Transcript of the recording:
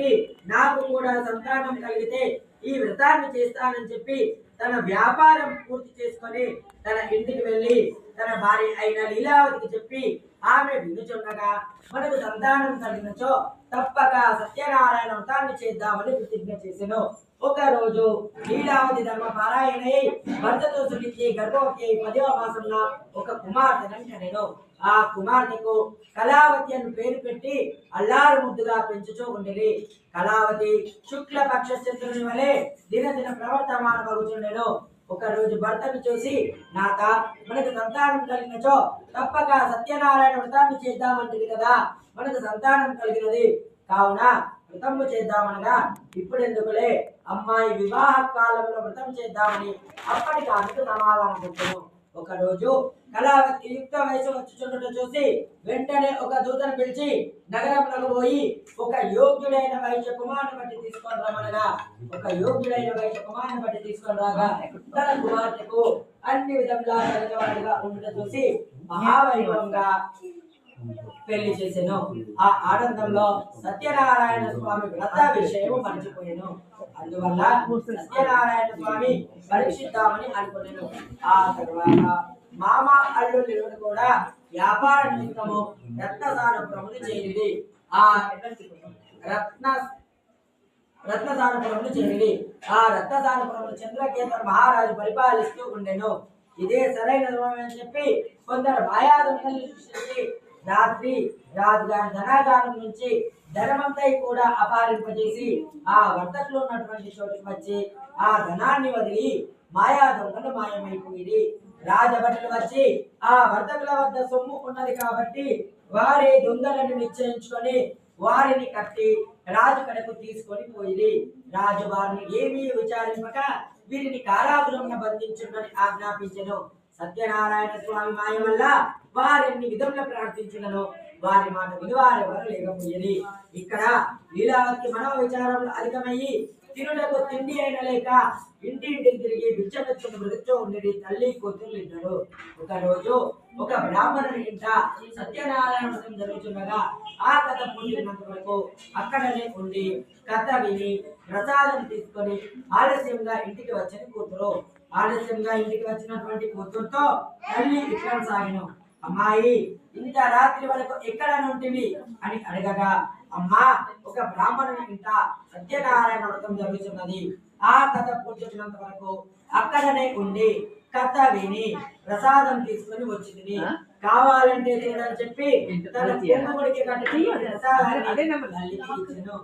కాబట్టి నాకు కూడా సంతానం కలిగితే ఈ వ్రతాన్ని చేస్తానని చెప్పి తన వ్యాపారం పూర్తి చేసుకొని తన ఇంటికి వెళ్ళి తన భార్య అయిన లీలావతికి చెప్పి ఆమె వినుచుండగా మనకు సంతానం కలిగినచో తప్పక సత్యనారాయణ వ్రతాన్ని చేద్దామని ప్రతిజ్ఞ చేసెను. ఒక రోజు లీలావతి ధర్మ పారాయణై భర్తతో సుఖించి గర్భవతి 10వ మాసంలో ఒక కుమార్తెను కనెను. ఆ కుమార్తెకు కళావతి అని పేరు పెట్టి అల్లారు ముద్దుగా పెంచుచూ ఉండిరి. కళావతి శుక్లపక్ష చంద్రుని వలె దినదిన ప్రవర్తమానమగుచుండెను. ఒక రోజు భర్తను చూసి నాక మనకు సంతానం కలిగినచో తప్పక సత్యనారాయణ వ్రతాన్ని చేద్దామంటుంది కదా, మనకు సంతానం కలిగినది కావున వ్రతము చేద్దామనగా ఇప్పుడెందుకులే అమ్మాయి వివాహ కాలంలో వ్రతం చేద్దామని అప్పటికి ఆమెకు సమాధానం చెప్పను. ఒక రోజు కళావతి యుక్త వయసు వచ్చుచుండట చూసి వెంటనే ఒక దూతను పిలిచి నగరంలోకి పోయి ఒక యోగ్యుడైన వైశ్య కుమారుని బట్టి తీసుకొని రమ్మనగా ఒక యోగ్యుడైన వైశ్య కుమారుని బట్టి తీసుకొని రాగా తన కుమార్తెకు అన్ని విధంగా కలిగినవాడిగా ఉండటం చూసి మహావైభవంగా పెళ్లి చేసెను. ఆ ఆనందంలో సత్యనారాయణ స్వామి వ్రత విషయం మర్చిపోయాను. అందువల్ల సత్యనారాయణ స్వామి పరీక్షిద్దామని అనుకున్నాను. ఆ తర్వాత మామ అల్లుళ్ళు కూడా వ్యాపార నిమిత్తము రత్నసారపురమును చేరింది. ఆ రత్నసారపురమును చేరింది. ఆ రత్నసారపురమును చంద్రకేతన్ మహారాజు పరిపాలిస్తూ ఉండెను. ఇదే సరైన అని చెప్పి కొందరు మాయాదండలు సృష్టించి రాత్రి రాజుగారి ధనాగారం నుంచి ధనమంతా కూడా అపహరింపజేసి ఆ వర్తకులు ఉన్నటువంటి చోటుకి వచ్చి ఆ ధనాన్ని వదిలి మాయా దొంగలు మాయమైపోయింది. రాజభటులు వచ్చి ఆ వర్తకుల వద్ద సొమ్ము ఉన్నది కాబట్టి వారి దొంగలను నిశ్చయించుకొని వారిని కట్టి రాజు కడకు తీసుకొని పోయింది. రాజు వారిని ఏమీ విచారింపక వీరిని కారాగృహంలో బంధించుందని ఆజ్ఞాపించెను. సత్యనారాయణ స్వామి మాయ వల్ల వారిని విధంగా ప్రార్థించినను వారి మాట వినివారెవరు లేకపోయేది. ఇక్కడ లీలావతి మనో విచారంలో అధికమయ్యి తినుటకు తిండి అయిన లేక ఇంటింటికి తిరిగి బిచ్చమెత్తుకుని బ్రతుకుతూ ఉండేది తల్లి కూతురు ఇద్దరు. ఒక రోజు ఒక బ్రాహ్మణుని ఇంట సత్యనారాయణ వ్రతం జరుగుతుండగా ఆ కథ పూర్తినంత వరకు అక్కడనే ఉండి కథ విని ప్రసాదం తీసుకొని ఆలస్యంగా ఇంటికి వచ్చిన కూతురు. ఆలస్యంగా ఇంటికి వచ్చినటువంటి కూతురుతో తల్లి ఇట్లా సాగిన అమ్మాయి ఇంత రాత్రి వరకు ఎక్కడ నుంటివి అని అడగగా అమ్మా ఒక బ్రాహ్మణుని ఇంట సత్యనారాయణ వ్రతం జరుగుతున్నది. ఆ కథ పూర్తినంత వరకు అక్కడనే ఉండి కథ విని ప్రసాదం తీసుకుని వచ్చింది. కావాలంటే చూడని చెప్పి తన కుటుంబడికి కట్టి ప్రసాదాన్ని తల్లికి ఇచ్చెను.